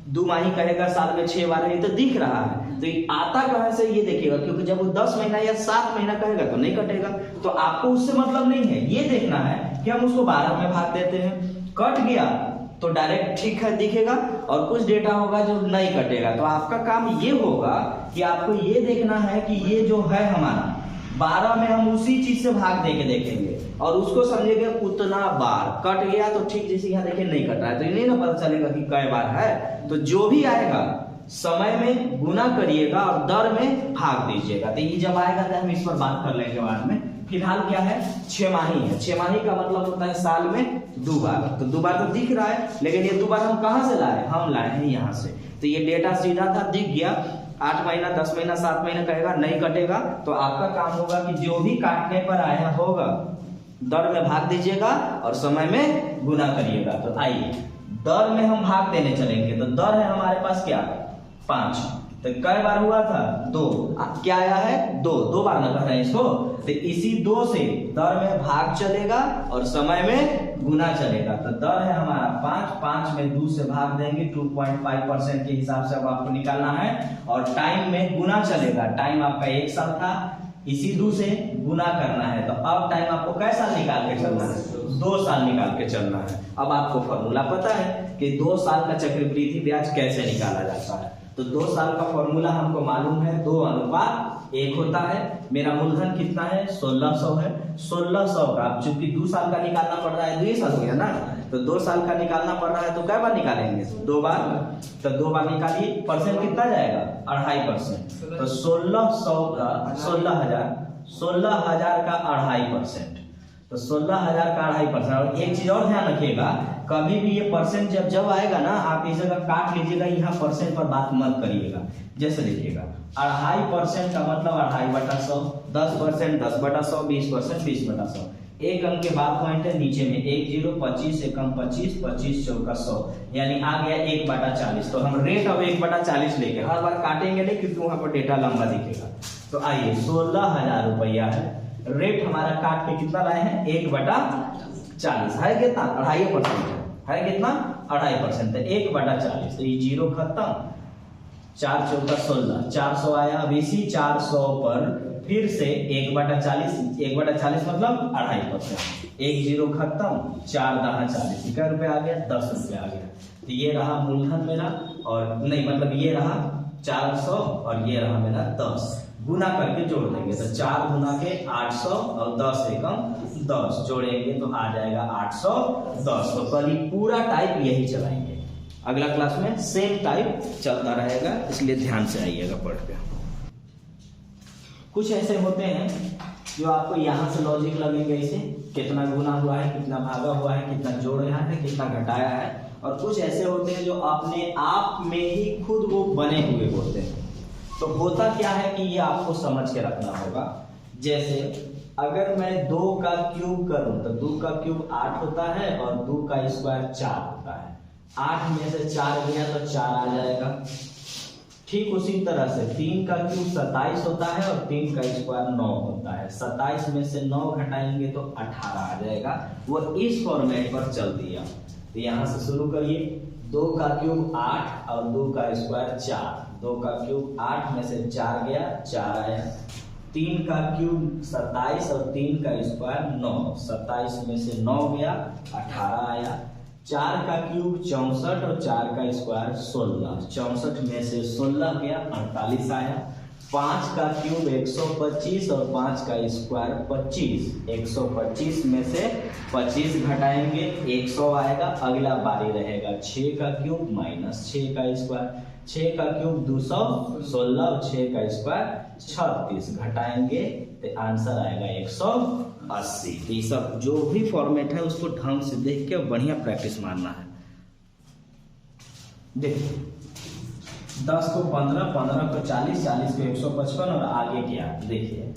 2 माही कहेगा साल में 6 बार है, ये तो दिख रहा है। तो ये आता कहां से, ये देखिएगा, क्योंकि जब वो 10 महीना या 7 महीना कहेगा तो नहीं कटेगा। तो आपको उससे मतलब नहीं है, ये देखना है कि हम उसको 12 में भाग देते हैं, कट गया तो डायरेक्ट ठीक है दिखेगा, और कुछ डेटा होगा जो नहीं कटेगा। तो आपका काम ये होगा कि आपको ये देखना है कि ये जो है हमारा 12 में हम उसी चीज से भाग दे के देखेंगे और उसको समझेंगे उतना बार, कट गया तो ठीक, जैसे यहाँ देखिए नहीं कट रहा है तो ये नहीं ना पता चलेगा कि कै बार है। तो जो भी आएगा समय में गुना करिएगा और दर में भाग दीजिएगा। तो ये जब आएगा तो हम इस पर बात कर लेंगे बाद में। फिलहाल क्या है, 6 माही है, 6 माही का मतलब होता है साल में 2 बार। तो 2 बार तो दिख रहा है, लेकिन ये 2 बार हम कहां से लाए, हम लाए हैं यहाँ से। तो ये डेटा सीधा था, दिख गया। 8 महीना, 10 महीना, 7 महीना कहेगा नहीं कटेगा, तो आपका काम होगा कि जो भी काटने पर आया होगा दर में भाग दीजिएगा और समय में गुना करिएगा। तो आइए दर में हम भाग देने चलेंगे। तो दर है हमारे पास क्या, 5, तो कई बार हुआ था 2, क्या आया है 2 बार ना कह रहे हैं इसको। तो इसी 2 से दर में भाग चलेगा और समय में गुना चलेगा। तो दर है हमारा 5 में 2 से भाग देंगे 2.5% के हिसाब से अब आपको निकालना है। और टाइम में गुना चलेगा, टाइम आपका 1 साल था, इसी 2 से गुना करना है। तो अब टाइम आपको कैसा साल निकाल के चलना है, 2 साल निकाल के चलना है। अब आपको फॉर्मूला पता है कि 2 साल का चक्रवृद्धि ब्याज कैसे निकाला जाता है। तो 2 साल का फॉर्मूला हमको मालूम है, 2:1 होता है। मेरा मूलधन कितना है 1600 है। 1600 का चूंकि 2 साल का निकालना पड़ रहा है, 2 साल हो गया ना, तो 2 साल का निकालना पड़ रहा है तो कै बार निकालेंगे 2 बार। तो 2 बार निकालिए, परसेंट कितना जाएगा 2.5%। तो 1600 का 16,000 का 2.5%। तो 16,000 का 2.5%। और एक चीज और ध्यान रखिएगा, कभी भी ये परसेंट जब आएगा ना, आप इस जगह काट लीजिएगा, यहाँ परसेंट पर बात मत करिएगा। जैसे लिखिएगा 2.5% का मतलब 2.5/100, 10% 10/100, 20% 20/100। एक अंक के बाद पॉइंट है नीचे में 1 0, 25 एकम 25, 25 चौका 100, यानी आ गया 1/40। तो हम रेट अब 1/40 लेके हर बार काटेंगे नहीं, क्योंकि वहां पर डेटा लंबा दिखेगा। तो आइए 16,000 रुपया है, रेट हमारा काट के कितना लाए हैं 1/40 है, कितना 2.5% है, कितना 2.5%, 1/40। तो ये 0 खत्म, 4 चौका 16, 400 आया। अब इसी 400 पर फिर से 1/40, 1/40 मतलब 2.5%, 1 0 खत्म, 4×10 कितना रुपया आ गया 10 रुपया आ गया। तो ये रहा मूलधन मेरा, और नहीं मतलब ये रहा 400 और ये रहा मेरा 10, गुना करके जोड़ देंगे। तो 4 गुना के 800 और 10 एकम 10 जोड़ेंगे तो आ जाएगा 810। तो कल पूरा टाइप यही चलाएंगे, अगला क्लास में सेम टाइप चलता रहेगा, इसलिए ध्यान से आइएगा पढ़ के। कुछ ऐसे होते हैं जो आपको यहाँ से लॉजिक लगेंगे, इसे कितना गुना हुआ है, कितना भागा हुआ है, कितना जोड़ रहा है, कितना घटाया है। और कुछ ऐसे होते हैं जो अपने आप में ही खुद वो बने हुए होते हैं। तो होता क्या है कि ये आपको समझ के रखना होगा। जैसे अगर मैं 2 का क्यूब करूं तो 2 का क्यूब 8 होता है और 2 का स्क्वायर 4 होता है। 8 में से 4 गया तो 4 आ जाएगा। ठीक उसी तरह से 3 का क्यूब 27 होता है और 3 का स्क्वायर 9 होता है। 27 में से 9 घटाएंगे तो 18 आ जाएगा। वो इस फॉर्मेट पर चल दिया। तो यहाँ से शुरू करिए, 2 का क्यूब 8 और 2 का स्क्वायर 4। 2 का क्यूब 8 में से 4 गया 4 आया। 3 का क्यूब 27 और 3 का स्क्वायर 9। 27 में से 9 गया 18 आया। 4 का क्यूब 64 और 4 का स्क्वायर 16। 64 में से 16 गया 48 आया। 5 का क्यूब 125 और 5 का स्क्वायर 25। 125 में से 25 घटाएंगे 100 आएगा। अगला बारी रहेगा 6 का क्यूब माइनस 6 का स्क्वायर। 6 का क्यूब 216 और 6 का स्क्वायर 36 घटाएंगे तो आंसर आएगा 180। ये सब जो भी फॉर्मेट है उसको ढंग से देख के बढ़िया प्रैक्टिस मारना है। देखिए 10 को 15, 15 को 40, 40 को 155 और आगे क्या। देखिए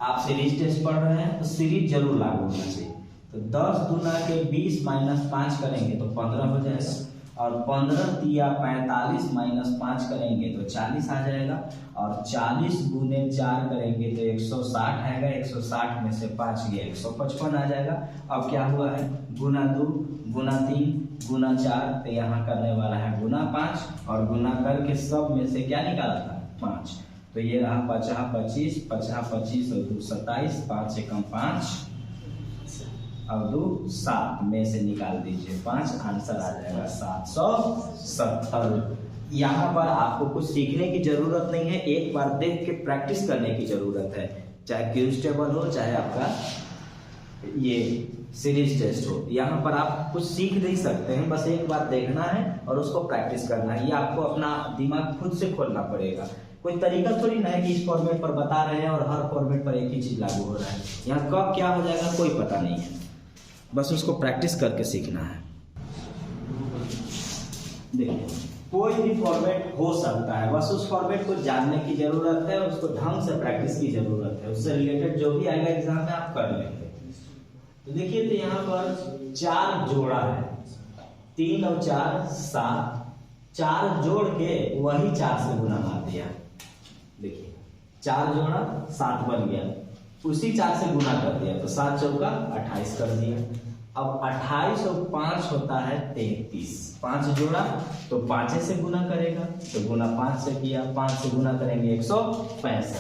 आप सीरीज टेस्ट पढ़ रहे हैं तो सीरीज जरूर लागू होना चाहिए। तो 10 गुना के 20 माइनस 5 करेंगे तो 15 हो जाएगा, और 15 तिया 45 माइनस 5 करेंगे तो 40 आ जाएगा, और 40 गुने 4 करेंगे तो 160 आएगा। 160 में से 5 गया 155 आ जाएगा। अब क्या हुआ है गुना 2 गुना 3 गुना 4, तो यहाँ करने वाला है गुना 5, और गुना करके सब में से क्या निकाला था 5। तो ये रहा 50 25, 50 25 और 2 27, 5 एकम 5 और 2 7 में से निकाल दीजिए 5, आंसर आ जाएगा 770। यहाँ पर आपको कुछ सीखने की जरूरत नहीं है, एक बार देख के प्रैक्टिस करने की जरूरत है। चाहे क्यूज टेबल हो चाहे आपका ये सीरीज टेस्ट हो, यहाँ पर आप कुछ सीख नहीं सकते हैं, बस एक बार देखना है और उसको प्रैक्टिस करना है। ये आपको अपना दिमाग खुद से खोलना पड़ेगा। कोई तरीका थोड़ी ना है कि इस फॉर्मेट पर बता रहे हैं और हर फॉर्मेट पर एक ही चीज लागू हो रहा है। यहाँ कब क्या हो जाएगा कोई पता नहीं है, बस उसको प्रैक्टिस करके सीखना है। देखिए कोई भी फॉर्मेट हो सकता है, बस उस फॉर्मेट को जानने की जरूरत है, उसको ढंग से प्रैक्टिस की जरूरत है। उससे रिलेटेड जो भी आएगा एग्जाम में आप कर लेंगे। तो देखिए तो यहाँ पर 4 जोड़ा है, 3 और 4 7, 4 जोड़ के वही 4 से गुना मार दिया। देखिए 4 जोड़ा 7 बन गया, उसी 4 से गुना कर दिया तो 7 चौका 28 कर दिया। अब 28 और 5 होता है 33। 5 जोड़ा तो 5 से गुना करेगा तो गुना 5 से किया, 5 से गुना करेंगे 165।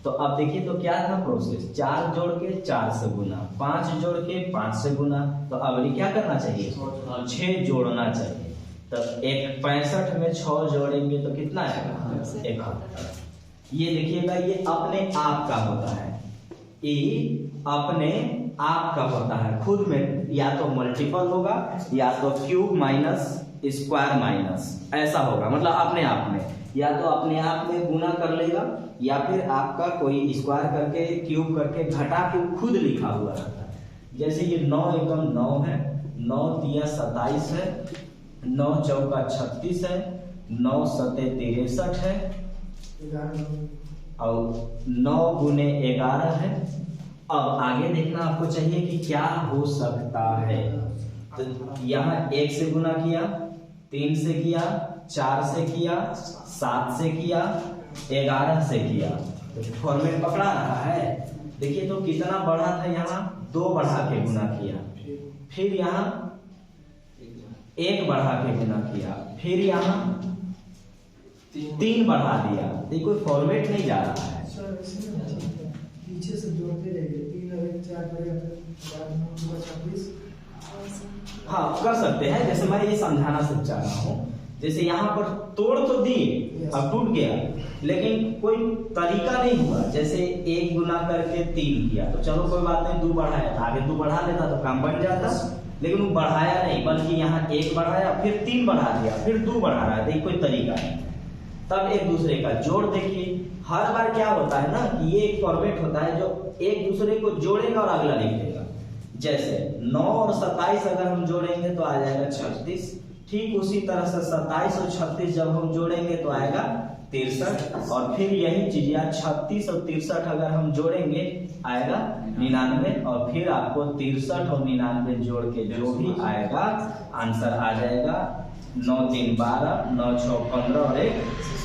तो अब देखिए तो क्या था प्रोसेस, 4 जोड़ के 4 से गुना, 5 जोड़ के 5 से गुना। तो अब ये क्या करना चाहिए, 6 जोड़ना चाहिए। तो 65 में 6 जोड़ेंगे तो कितना आएगा 71। ये देखिएगा ये अपने आप का होता है, ये अपने आप का होता है, खुद में या तो मल्टीपल होगा या तो क्यूब माइनस स्क्वायर माइनस ऐसा होगा, मतलब अपने आप में या तो अपने आप में गुना कर लेगा या फिर आपका कोई स्क्वायर करके क्यूब करके घटा के खुद लिखा हुआ रहता है। जैसे ये 9 एकम 9 है, 9 तिया 27 है, 9 चौका 36 है, 9 सते 63 है और 9 गुने 11 है। अब आगे देखना आपको चाहिए कि क्या हो सकता है। तो यहाँ 1 से गुना किया, 3 से किया, 4 से किया, 7 से किया, 11 से किया, तो फॉर्मेट पकड़ा रहा है। देखिए तो कितना बढ़ा था, यहाँ 2 बढ़ा के गुना किया, फिर यहाँ 1 बढ़ा के गुना किया, फिर यहाँ 3 बढ़ा दिया। देखो कोई फॉर्मेट नहीं जा रहा है,
पीछे से जोड़ते रहिए, 3 और 1 4 करेगा 26।
हाँ कर सकते हैं, जैसे मैं ये समझाना सिर्फ चाह रहा हूँ। जैसे यहाँ पर तोड़ तो दिए, अब टूट गया, लेकिन कोई तरीका नहीं हुआ। जैसे 1 गुना करके 3 किया तो चलो कोई बात नहीं, 2 बढ़ाया था, आगे 2 बढ़ा लेता तो काम बन जाता, लेकिन वो बढ़ाया नहीं, बल्कि यहाँ 1 बढ़ाया, फिर 3 बढ़ा दिया, फिर 2 बढ़ा रहा है। देखिए कोई तरीका नहीं। तब एक दूसरे का जोड़ देखिए, हर बार क्या होता है ना कि ये एक फॉर्मेट होता है जो एक दूसरे को जोड़ेगा और अगला लिख देगा। जैसे 9 और 27 अगर हम जोड़ेंगे तो आ जाएगा 36, ठीक उसी तरह से 27 और 36 जब हम जोड़ेंगे तो आएगा 63, और फिर यही चीज यार 36 और 63 अगर हम जोड़ेंगे आएगा 99, और फिर आपको 63 और 99 जोड़ के जो भी आएगा आंसर आ जाएगा 9 3 12, 9 6 15 और 1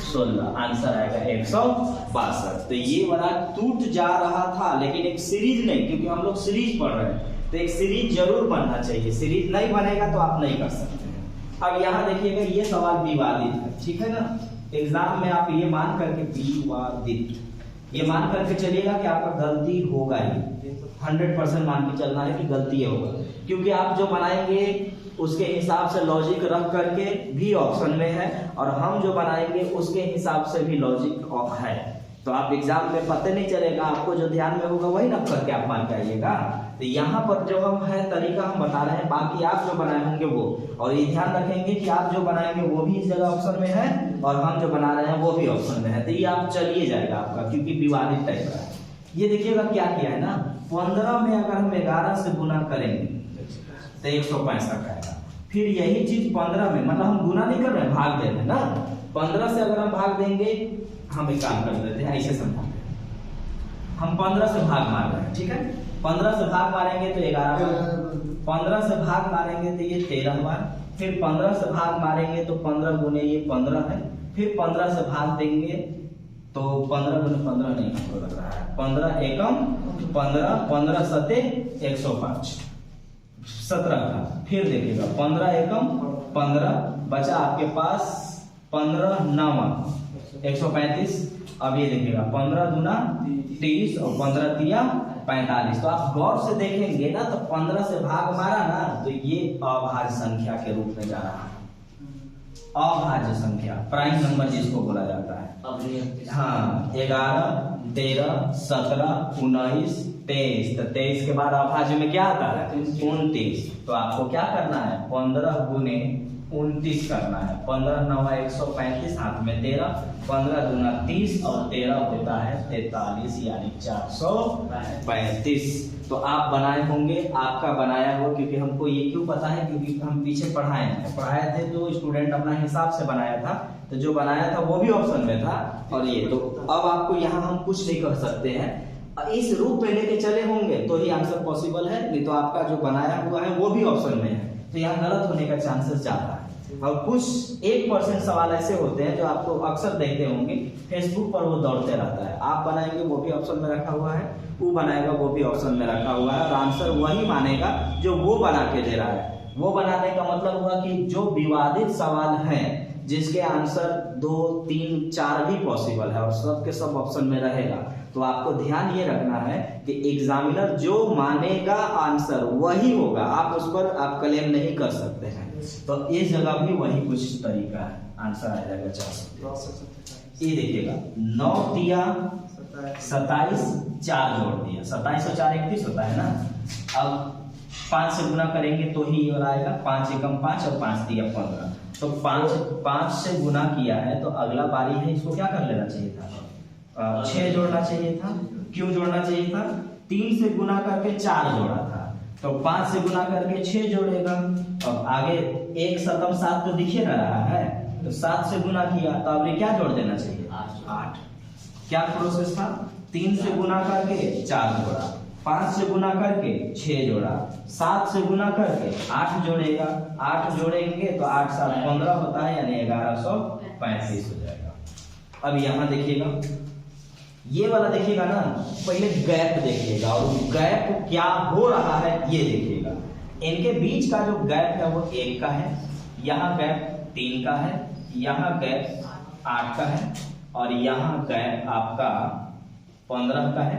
16, आंसर आएगा 162। तो ये वाला टूट जा रहा था, लेकिन एक सीरीज नहीं, क्योंकि हम लोग सीरीज पढ़ रहे हैं तो एक सीरीज जरूर बनना चाहिए। सीरीज नहीं बनेगा तो आप नहीं कर सकते। अब यहाँ देखिएगा ये सवाल विवादित है, ठीक है ना। एग्जाम में आप ये मान करके विवादित, ये मान करके चलिएगा कि आपका गलती होगा ही, 100% मान के चलना है कि गलती होगा, क्योंकि आप जो बनाएंगे उसके हिसाब से लॉजिक रख करके भी ऑप्शन में है, और हम जो बनाएंगे उसके हिसाब से भी लॉजिक है। तो आप एग्जाम में पता नहीं चलेगा, आपको जो ध्यान में होगा वही ना करके आप मान के आइएगा। तो यहाँ पर जो हम है तरीका हम बता रहे हैं, बाकी आप जो बनाए होंगे वो, और ये ध्यान रखेंगे कि आप जो बनाएंगे वो भी इस जगह ऑप्शन में है और हम जो बना रहे हैं वो भी ऑप्शन में है। तो ये आप चलिए जाएगा आपका, क्योंकि विवादित टाइप का है। ये देखिएगा क्या किया है ना, 15 में अगर हम 11 से गुना करेंगे तो 165 आएगा। फिर यही चीज 15 में, मतलब हम गुना नहीं कर रहे हैं, भाग दे रहे हैं ना। 15 से अगर हम भाग देंगे, हम एक काम कर देते हैं, ऐसे समझा, हम 15 से भाग मार रहे हैं, ठीक है। 15 से भाग मारेंगे तो 11 बार, 15 से भाग मारेंगे तो ये 13 बार, फिर 15 से भाग मारेंगे तो 15 गुने ये 15 है, फिर 15 से भाग देंगे तो 15 गुने 15 नहीं हमको लग रहा है, 15 एकम 15, 15 सते 105, 17 का। फिर देखिएगा 15 एकम 15, बचा आपके पास 15 9 135। अब ये देखिएगा 15 दूना 30 और 15 तिया 45। तो आप गौर से देखेंगे ना तो 15 से भाग मारा ना तो ये अभाज्य संख्या के रूप में जा रहा है। अभाज्य संख्या, प्राइम नंबर जिसको बोला जाता है। हाँ, 11 13 17 19 23। तो 23 के बाद अभाज्य में क्या आता है 29। तो आपको क्या करना है 15 गुने 29 करना है। 15 9 135, हाथ में 13, 15 दूना 30 और 13 होता है 43, यानी 435। तो आप बनाए होंगे, आपका बनाया हुआ, क्योंकि हमको ये क्यों पता है, क्योंकि हम पीछे पढ़ाए थे तो स्टूडेंट अपना हिसाब से बनाया था, तो जो बनाया था वो भी ऑप्शन में था। और ये तो अब आपको यहाँ हम कुछ नहीं कर सकते हैं, इस रूप में लेके चले होंगे तो ही आंसर पॉसिबल है, नहीं तो आपका जो बनाया हुआ है वो भी ऑप्शन में है, तो यहाँ गलत होने का चांसेस ज्यादा है। और कुछ 1% सवाल ऐसे होते हैं जो आपको अक्सर देखते होंगे फेसबुक पर, वो दौड़ते रहता है। आप बनाएंगे वो भी ऑप्शन में रखा हुआ है, वो बनाएगा वो भी ऑप्शन में रखा हुआ है, और आंसर वही मानेगा जो वो बना के दे रहा है। वो बनाने का मतलब हुआ कि जो विवादित सवाल हैं जिसके आंसर 2, 3, 4 भी पॉसिबल है और सब के सब ऑप्शन में रहेगा, तो आपको ध्यान ये रखना है कि एग्जामिनर जो मानेगा आंसर वही होगा, आप उस पर आप क्लेम नहीं कर सकते हैं। तो इस जगह भी वही कुछ तरीका है, आंसर आ जाएगा 400। ये देखिएगा 9 दिया 27, 4 जोड़ दिया, 27 और 4 31 होता है ना। अब 5 से गुना करेंगे तो ही ये आएगा, 5 एकम 5 और 5 दिया 15, तो 5 से गुना किया है, तो अगला बारी है, इसको क्या कर लेना चाहिए था, 6 जोड़ना चाहिए था। क्यों जोड़ना चाहिए था? 3 से गुना करके 4 जोड़ा था, तो 5 से गुना करके 6 जोड़ेगा। अब आगे 1 7 7 तो दिखे ना रहा है, तो 7 से गुना किया, तो अब क्या जोड़ देना चाहिए? 8। क्या प्रोसेस था? 3 से गुना करके 4 जोड़ा, 5 से गुना करके 6 जोड़ा, 7 से गुना करके 8 जोड़ेगा। 8 जोड़ेंगे तो 8 7 15 होता है, यानी 1135 हो जाएगा। अब यहाँ देखिएगा, ये वाला देखिएगा ना, पहले गैप देखिएगा, और गैप क्या हो रहा है ये देखिएगा। इनके बीच का जो गैप है वो 1 का है, यहाँ गैप 3 का है, यहाँ गैप 8 का है, और यहाँ गैप आपका 15 का है,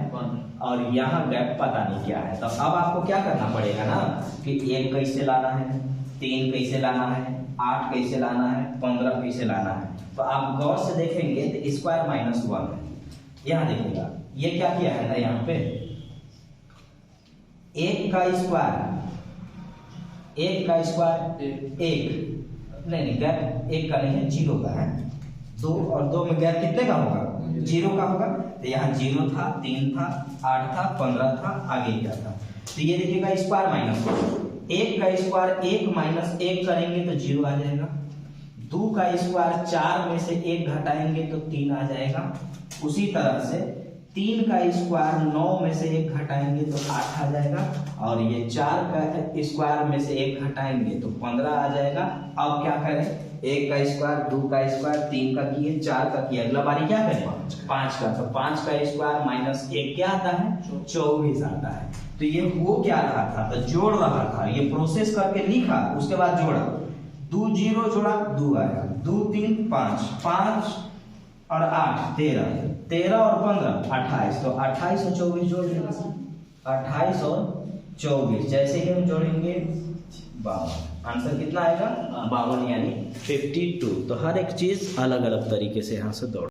और यहाँ गैप पता नहीं क्या है। तो अब आपको क्या करना पड़ेगा ना कि 1 कैसे लाना है, 3 कैसे लाना है, 8 कैसे लाना है, 15 कैसे लाना है। तो आप गौर से देखेंगे तो स्क्वायर माइनस 1 है। यहाँ देखिएगा, ये क्या किया है ना, यहाँ पे 1 का स्क्वायर 1 नहीं गैप 1 का नहीं है, 0 का है। 2 और 2 में गैप कितने का होगा? 0 का होगा। तो यहाँ 0 था, 3 था, 8 था, 15 था, आगे क्या था। तो ये देखिएगा स्क्वायर माइनस 1 का स्क्वायर 1 माइनस 1 करेंगे तो 0 आ जाएगा। 2 का स्क्वायर 4 में से 1 घटाएंगे तो 3 आ जाएगा। उसी तरह से 3 का स्क्वायर 9 में से 1 घटाएंगे तो 8 आ जाएगा, और ये 4 का स्क्वायर में से 1 घटाएंगे तो 15 आ जाएगा। अब क्या करें? 1 का स्क्वायर, 2 का स्क्वायर, 3 का किए, 4 का किए, अगला बारी क्या करें? 5 का। तो 5 का स्क्वायर माइनस 1 क्या आता है? 24 आता है। तो ये वो क्या रहा था? तो जोड़ रहा था, ये प्रोसेस करके लिखा, उसके बाद जोड़ा। 2 0 जोड़ा 2 आया, 2 3 5, 5 और 8 13, 13 और 15 28, तो 28 और 24 जोड़ देंगे। 28 और 24 जैसे ही हम जोड़ेंगे 52, आंसर कितना आएगा? 52 यानी 52। तो हर एक चीज अलग अलग तरीके से यहाँ से दौड़